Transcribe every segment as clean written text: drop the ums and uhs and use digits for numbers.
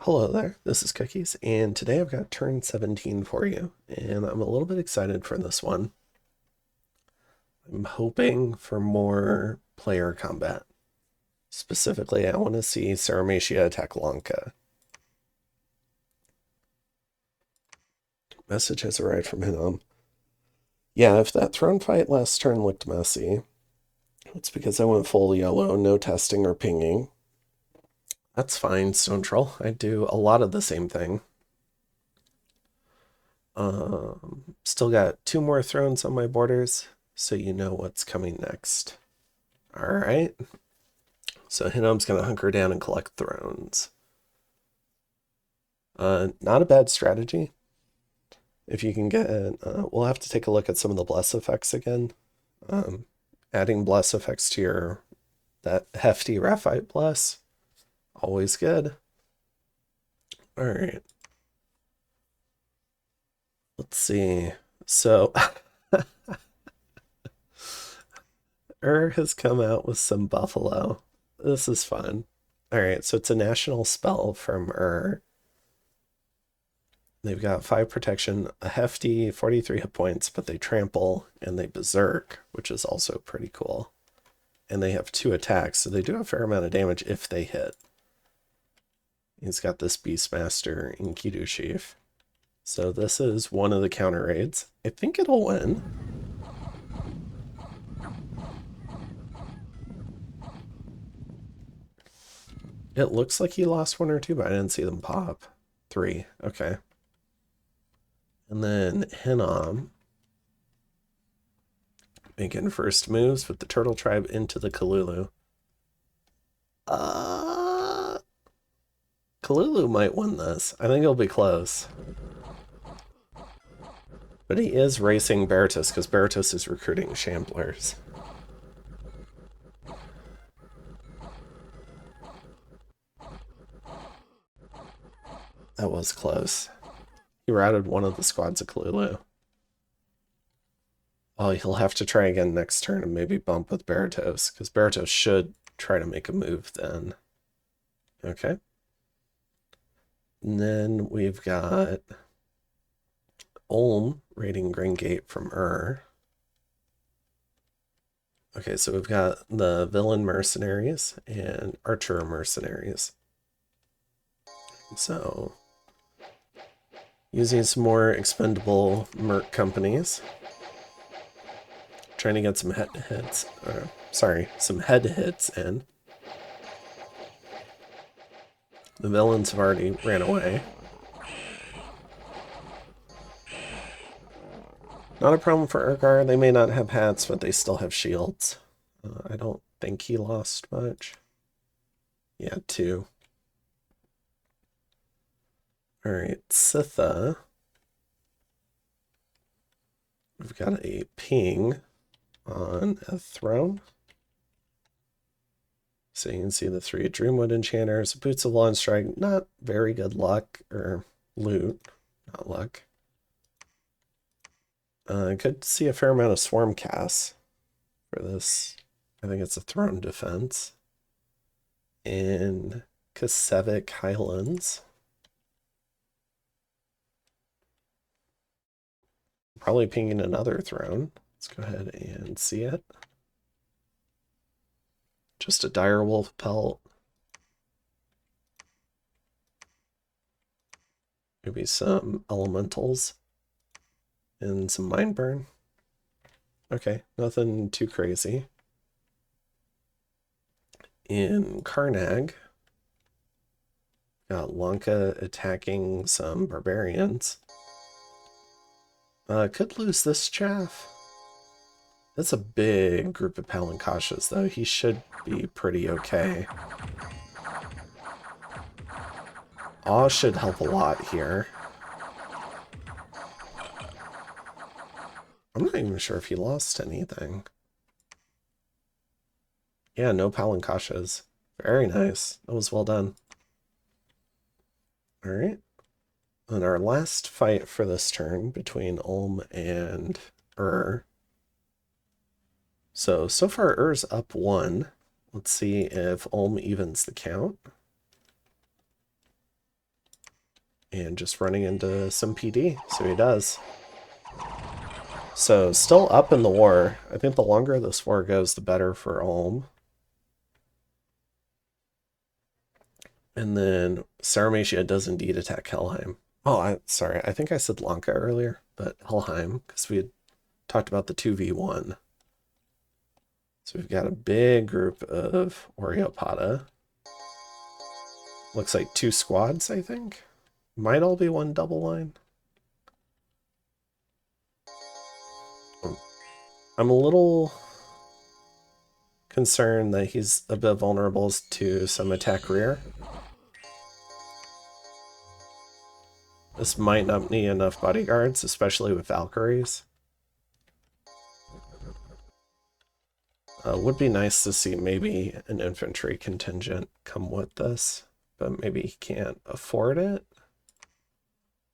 Hello there, this is Cookies, and today I've got turn 17 for you, and I'm a little bit excited for this one. I'm hoping for more player combat. Specifically, I want to see Sauromatia attack Lanka. Message has arrived from Hinnom. Yeah, if that throne fight last turn looked messy, it's because I went full yellow, no testing or pinging. That's fine, Stonetroll. I do a lot of the same thing. Still got 2 more thrones on my borders, so you know what's coming next. Alright. So Hinnom's going to hunker down and collect thrones. Not a bad strategy. If you can get, we'll have to take a look at some of the bless effects again. Adding bless effects to that hefty Raphite bless, always good. Alright. Let's see. So, has come out with some buffalo. This is fun. Alright, so it's a national spell from They've got 5 protection, a hefty 43 hit points, but they trample and they berserk, which is also pretty cool. And they have 2 attacks, so they do a fair amount of damage if they hit. He's got this Beastmaster Enkidu Sheaf. So this is one of the counter raids. I think it'll win. It looks like he lost 1 or 2, but I didn't see them pop. 3, okay. And then Hinnom making first moves with the Turtle Tribe into the Kalulu. Kalulu might win this. I think it'll be close. But he is racing Berytos because Berytos is recruiting Shamblers. That was close. He routed one of the squads of Kalulu. Oh, he'll have to try again next turn and maybe bump with Berytos, because Berytos should try to make a move then. Okay. And then we've got Ulm raiding Green Gate from Okay, so we've got the villain mercenaries and archer mercenaries. So, using some more expendable merc companies. Trying to get some head hits, some head hits in. The villains have already ran away. Not a problem for Urgar. They may not have hats, but they still have shields. I don't think he lost much. Yeah, 2. Alright, Sitha. We've got a ping on a throne. So you can see the 3 Dreamwood Enchanters, Boots of Lawn Strike, not very good luck, or loot, not luck. I could see a fair amount of Swarm casts for this. I think it's a throne defense. In Kasevik Highlands. Probably pinging another throne. Let's go ahead and see it. Just a direwolf pelt. Maybe some elementals. And some mind burn. Okay, nothing too crazy. In Karnag, got Lanka attacking some barbarians. Could lose this chaff. That's a big group of Palankashas, though. He should be pretty okay. Awe should help a lot here. I'm not even sure if he lost anything. Yeah, no Palankashas. Very nice. That was well done. Alright. And our last fight for this turn between Ulm and So far Ur's up 1. Let's see if Ulm evens the count. and just running into some PD. So he does. So still up in the war. I think the longer this war goes, the better for Ulm. And then Sauromatia does indeed attack Helheim. Oh, sorry. I think I said Lanka earlier, but Helheim, because we had talked about the 2v1. So we've got a big group of Oreopata. Looks like 2 squads, I think. Might all be one double line. I'm a little concerned that he's a bit vulnerable to some attack rear. This might not need enough bodyguards, especially with Valkyries. Would be nice to see maybe an infantry contingent come with this, but maybe he can't afford it.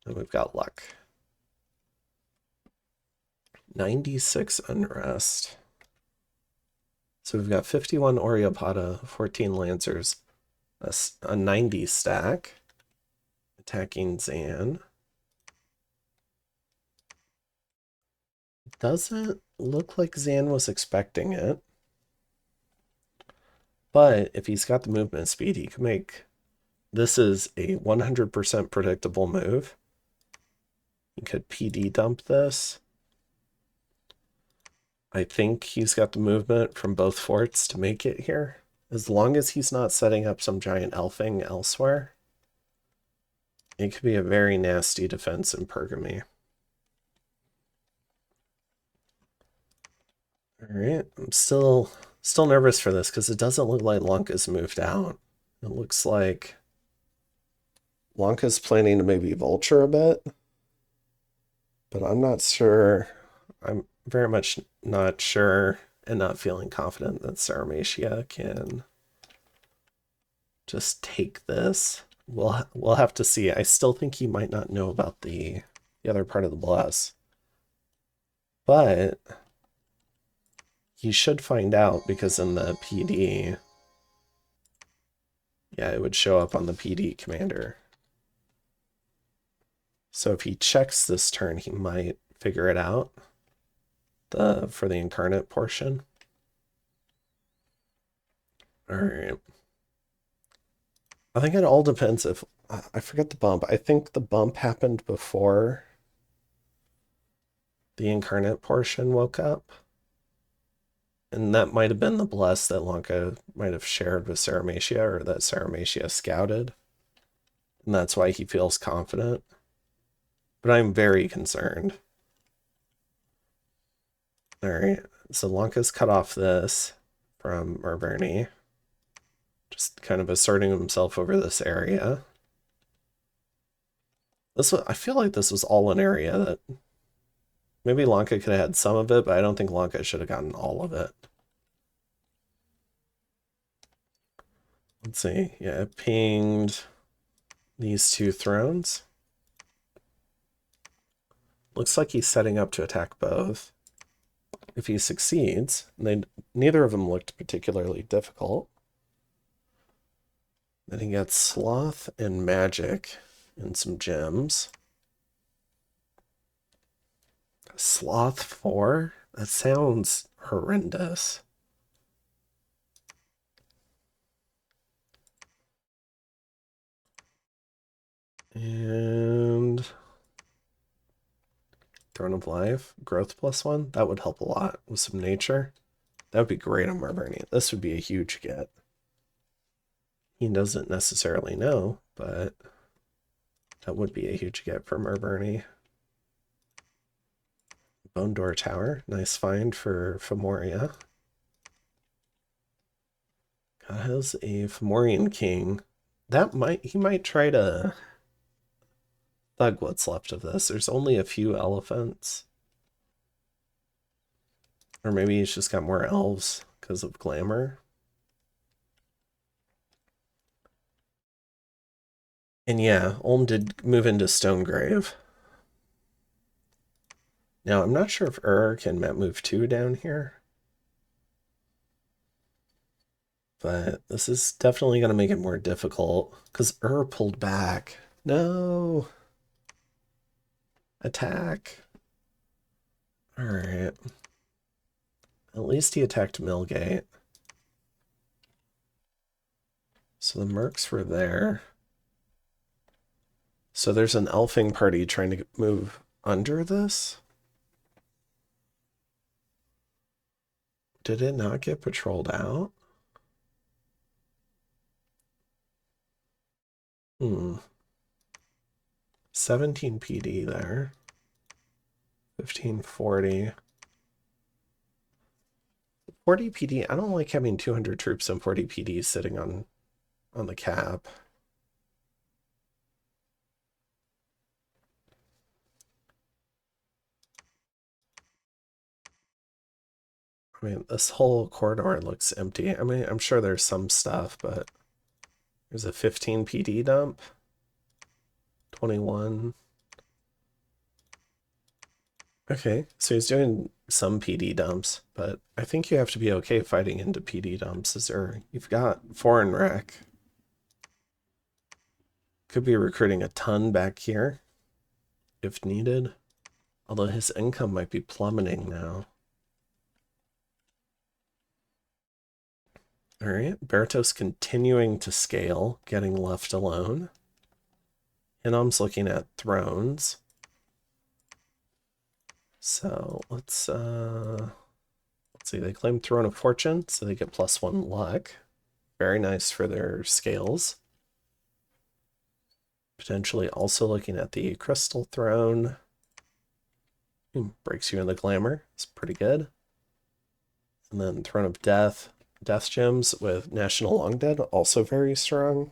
And we've got luck. 96 unrest. So we've got 51 Oreopata, 14 Lancers, a 90 stack. Attacking Zan. Doesn't look like Zan was expecting it. But if he's got the movement speed, he can make... This is a 100% predictable move. He could PD dump this. I think he's got the movement from both forts to make it here. As long as he's not setting up some giant elfing elsewhere, it could be a very nasty defense in Pergamy. Alright, I'm still nervous for this because it doesn't look like Lanka's moved out. It looks like Lanka's planning to maybe vulture a bit, but I'm not sure. I'm very much not sure and not feeling confident that Sauromatia can just take this. We'll have to see. I still think he might not know about the other part of the bless, but he should find out because in the PD, yeah, it would show up on the PD commander. So if he checks this turn, he might figure it out for the incarnate portion. All right. I think it all depends if... I forget the bump. I think the bump happened before the incarnate portion woke up. And that might have been the bless that Lanka might have shared with Sauromatia, or that Sauromatia scouted. And that's why he feels confident. But I'm very concerned. Alright, so Lanka's cut off this from Marverni. Just kind of asserting himself over this area. I feel like this was all an area that maybe Lanka could have had some of it, but I don't think Lanka should have gotten all of it. Let's see. Yeah, it pinged these 2 thrones. Looks like he's setting up to attack both. If he succeeds, neither of them looked particularly difficult. Then he gets Sloth and Magic and some gems. Sloth 4? That sounds horrendous. And Throne of Life, growth +1. That would help a lot with some nature. That would be great on Marverni. This would be a huge get. He doesn't necessarily know, but that would be a huge get for Marverni. Bone Door Tower, nice find for Fomoria. God has a Fomorian king. He might try to thug what's left of this. There's only a few elephants. Or maybe he's just got more elves because of glamour. And yeah, Ulm did move into Stonegrave. Now, I'm not sure if can move 2 down here. But this is definitely going to make it more difficult because pulled back. No. Attack. All right. At least he attacked Millgate. So the mercs were there. So there's an elfing party trying to move under this? Did it not get patrolled out? 17 PD there. 1540. 40 PD. I don't like having 200 troops and 40 PD sitting on the cap. I mean, this whole corridor looks empty. I mean, I'm sure there's some stuff, but there's a 15 PD dump. 21. Okay, so he's doing some PD dumps, but I think you have to be okay fighting into PD dumps. You've got foreign rec. Could be recruiting a ton back here if needed. Although his income might be plummeting now. All right, Berytos continuing to scale, getting left alone. Hinnom's looking at thrones. So let's see, they claim Throne of Fortune, so they get +1 luck. Very nice for their scales. Potentially also looking at the Crystal Throne. Breaks you in the glamour. It's pretty good. And then Throne of Death. Death Gems with National Long Dead, also very strong.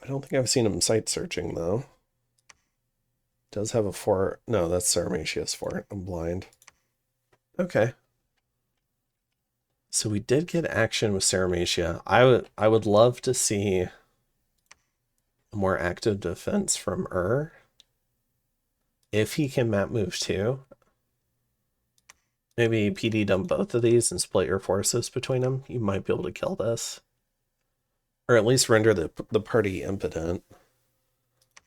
I don't think I've seen him site searching though. Does have a fort. No, that's Sauromatia's fort. I'm blind. Okay. So we did get action with Sauromatia. I would love to see a more active defense from if he can map move too. Maybe PD dump both of these and split your forces between them. You might be able to kill this. Or at least render the party impotent.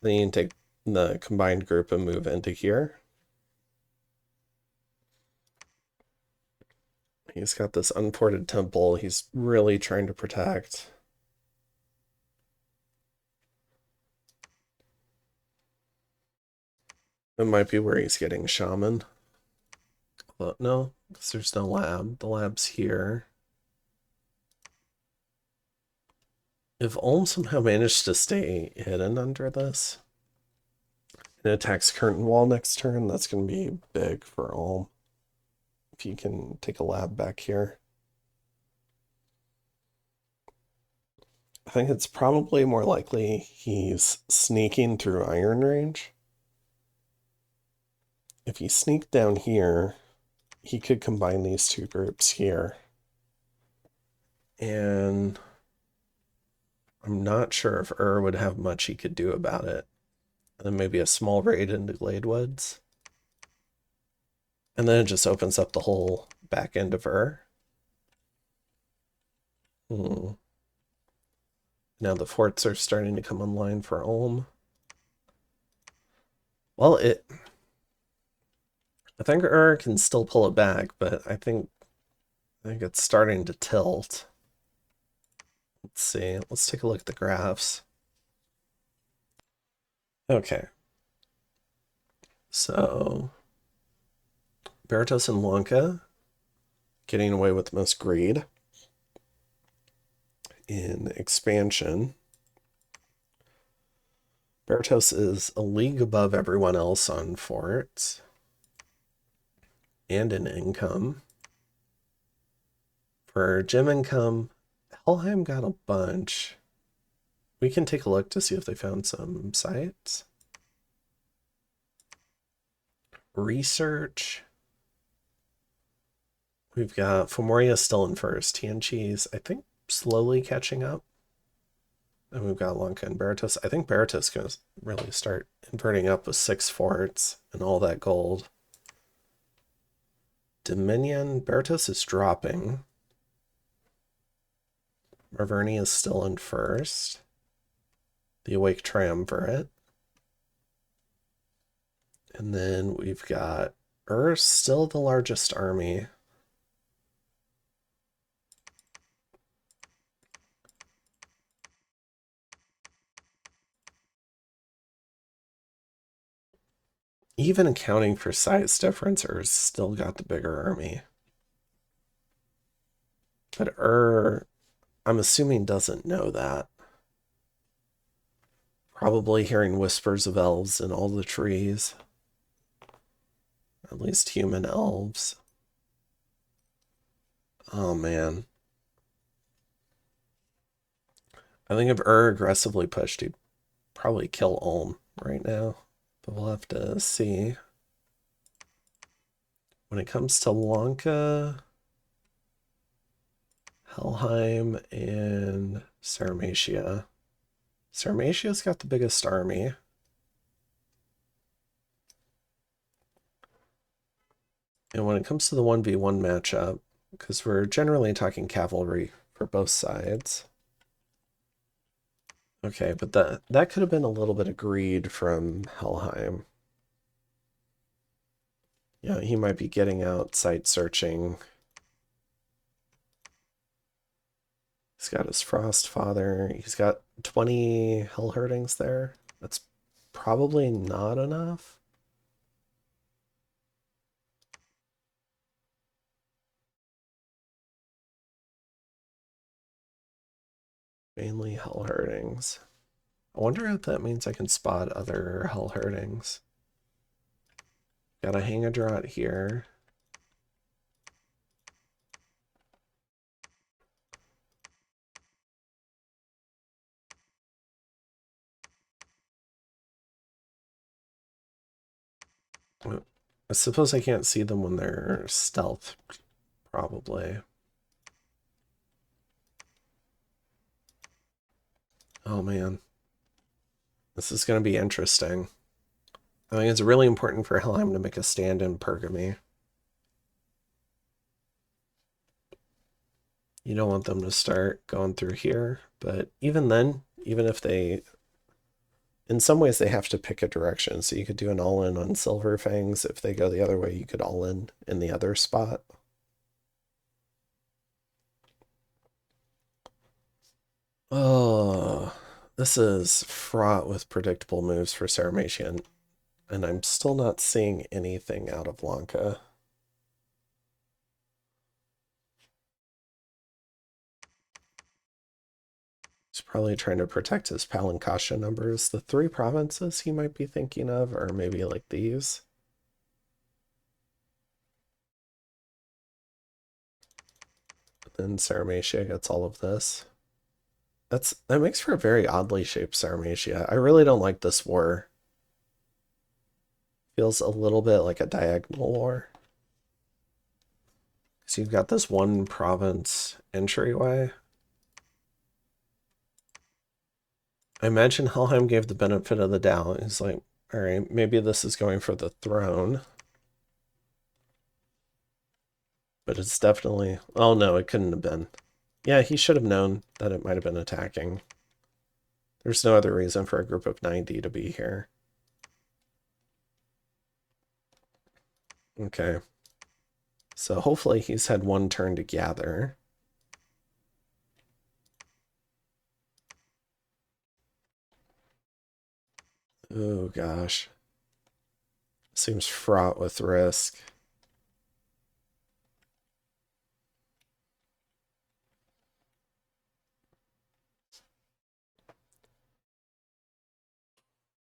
Then you can take the combined group and move into here. He's got this unported temple he's really trying to protect. It might be where he's getting shaman. But no, because there's no lab. The lab's here. If Ulm somehow managed to stay hidden under this and attacks Curtain Wall next turn, that's going to be big for Ulm. If you can take a lab back here. I think it's probably more likely he's sneaking through Iron Range. If he sneaked down here, he could combine these two groups here. And I'm not sure if would have much he could do about it. And then maybe a small raid into Gladewoods. And then it just opens up the whole back end of Now the forts are starting to come online for Ulm. Well, I think can still pull it back, but I think it's starting to tilt. Let's see. Let's take a look at the graphs. Okay. So Berytos and Lanka getting away with the most greed in expansion. Berytos is a league above everyone else on forts and in income. For gem income, Helheim got a bunch. We can take a look to see if they found some sites. Research. We've got Fomoria still in first. Tianqi's, I think, slowly catching up. And we've got Lanka and Berytos. I think Berytos is going to really start inverting up with 6 forts and all that gold. Dominion, Berytos is dropping. Marverni is still in first. The Awake Triumvirate. And then we've got still the largest army. Even accounting for size difference, still got the bigger army. But I'm assuming doesn't know that. Probably hearing whispers of elves in all the trees. At least human elves. Oh man. I think if aggressively pushed, he'd probably kill Ulm right now. But we'll have to see. When it comes to Lanka, Helheim, and Sauromatia. Sauromatia's got the biggest army. And when it comes to the 1v1 matchup, because we're generally talking cavalry for both sides. Okay, but that could have been a little bit of greed from Helheim. Yeah, he might be getting out, site searching. He's got his Frost Father. He's got 20 Hell Herdings there. That's probably not enough. Mainly Hell Herdings. I wonder if that means I can spot other Hell Herdings. Got a Hang a Drought here. I suppose I can't see them when they're stealth, probably. Oh man. This is going to be interesting. I think it's really important for Helheim to make a stand in Pergamy. You don't want them to start going through here, but even then, even if they... In some ways, they have to pick a direction, so you could do an all-in on Silver Fangs. If they go the other way, you could all-in in the other spot. Oh, this is fraught with predictable moves for Sauromatia, and I'm still not seeing anything out of Lanka. He's probably trying to protect his Palankasha numbers. The 3 provinces he might be thinking of are maybe like these. Then Sauromatia gets all of this. That makes for a very oddly shaped Sauromatia. I really don't like this war. Feels a little bit like a diagonal war. So you've got this one province entryway. I imagine Helheim gave the benefit of the doubt. He's like, all right, maybe this is going for the throne. But it's definitely... Oh no, it couldn't have been. Yeah, he should have known that it might have been attacking. There's no other reason for a group of 90 to be here. Okay. So hopefully he's had one turn to gather. Oh gosh. Seems fraught with risk.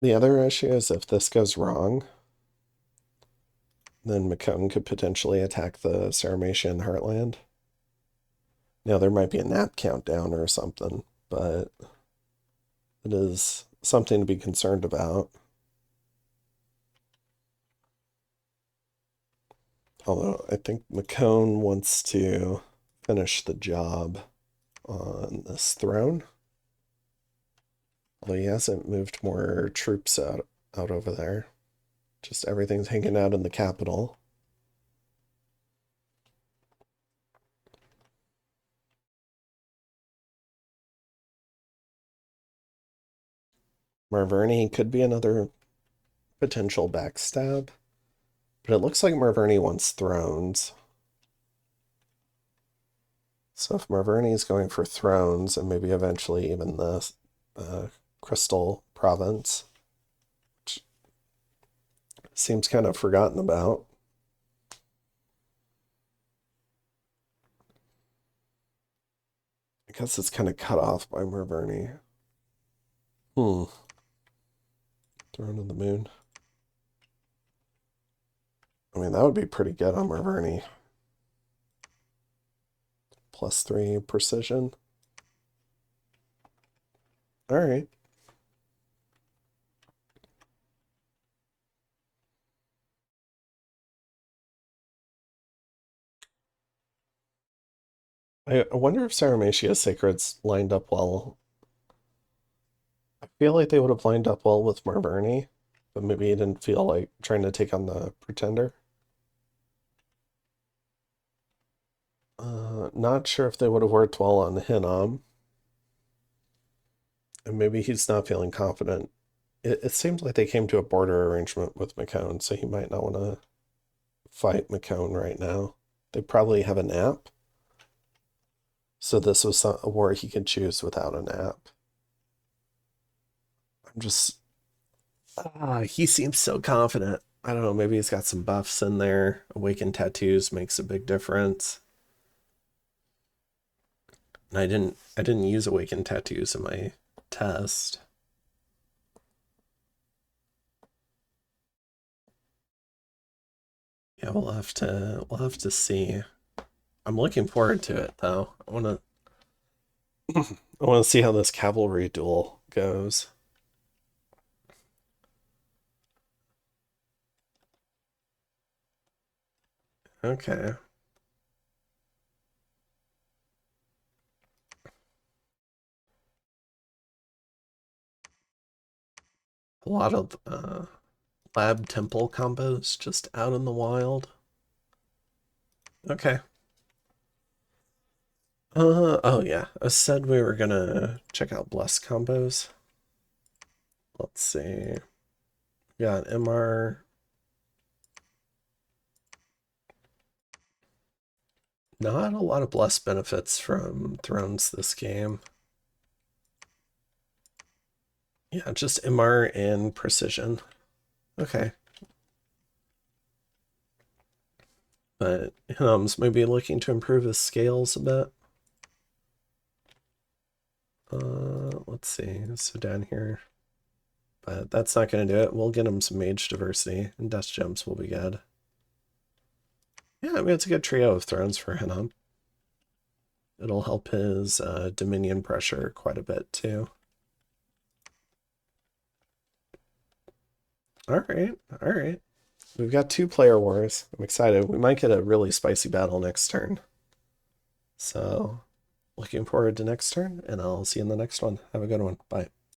The other issue is if this goes wrong, then Mekone could potentially attack the Sauromatian Heartland. Now, there might be a nap countdown or something, but it is something to be concerned about. Although I think Mekone wants to finish the job on this throne. Although he hasn't moved more troops out over there. Just everything's hanging out in the capital. Marverni could be another potential backstab, but it looks like Marverni wants thrones. So if Marverni is going for thrones and maybe eventually even the Crystal Province, which seems kind of forgotten about. I guess it's kind of cut off by Marverni. Throne of the Moon. I mean, that would be pretty good on Marverni. +3 precision. All right. I wonder if Sauromatia Sacred's lined up well. I feel like they would have lined up well with Marverni, but maybe he didn't feel like trying to take on the Pretender. Not sure if they would have worked well on Hinnom. And maybe he's not feeling confident. It seems like they came to a border arrangement with Mekone, so he might not want to fight Mekone right now. They probably have a nap. So this was a war he could choose without a nap. I'm just... he seems so confident. I don't know, maybe he's got some buffs in there. Awakened Tattoos makes a big difference. And I didn't use Awakened Tattoos in my test. Yeah, we'll have to see. I'm looking forward to it though. I wanna see how this cavalry duel goes. Okay. A lot of lab temple combos just out in the wild. Okay. Oh yeah. I said we were gonna check out bless combos. Let's see. Got MR. Not a lot of bless benefits from thrones this game. Yeah, just MR and precision. Okay. But Hinnom's maybe looking to improve his scales a bit. Let's see. So down here. But that's not going to do it. We'll get him some mage diversity, and dust gems will be good. Yeah, I mean, it's a good trio of thrones for Hinnom. It'll help his dominion pressure quite a bit, too. All right, all right. We've got 2 player wars. I'm excited. We might get a really spicy battle next turn. So, looking forward to next turn, and I'll see you in the next one. Have a good one. Bye.